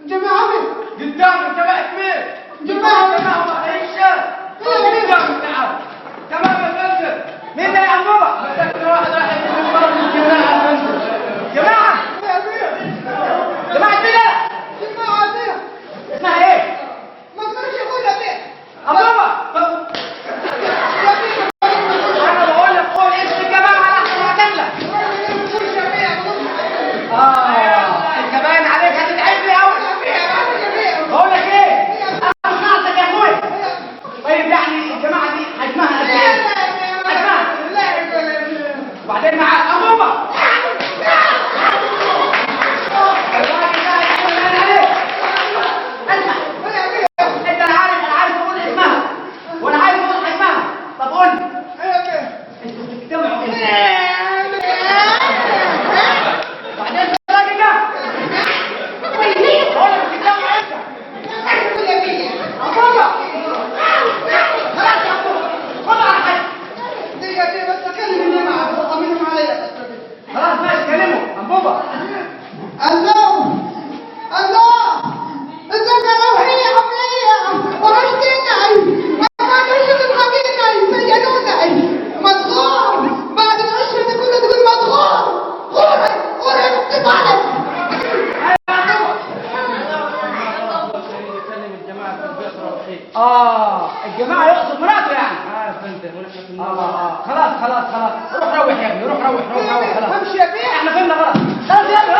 جماعة مين؟ قدام جماعة مين؟ جماعة جماعة ما خيشة قدام تعال تمام يا فندم مين ده يا عمومة؟ مسكنا واحد راح يجيب المرض من الجماعة يا فندم جماعة جماعة مين؟ جماعة مين؟ اسمها ايه؟ ما تقدرش يقولها مين؟ عمومة انا بقول لك قول اسم الجماعة لحظة وهتملك انت باين عليك هتتعب لي قوي بقول لك ايه اخد ناقصك يا اخويا طيب يعني الجماعه دي حجمها قد ايه حجمها وبعدين مع عمومه انت انا عارف اقول اسمها وانا عارف اقول حجمها طب قول لي انتوا بتجتمعوا امتى بعدين الراجل ده بقول لك بتجتمعوا امتى عمومه خلاص يا عمومه خد على حاجه دقيقة بس أكلم الجماعة أطمنهم عليا خلاص ماشي كلمه انبوبه الله الله ازيك يا روحية عملية وحشتني ما كانوش تضحكيني سجنوني مضغوط بعد العشرة دي كلها تقول مضغوط غوري اتصالك الجماعة يقصد مراته يعني خلاص روح روح يا ابني روح خلاص همشي يا بيه احنا فهمنا غلط خلاص يلا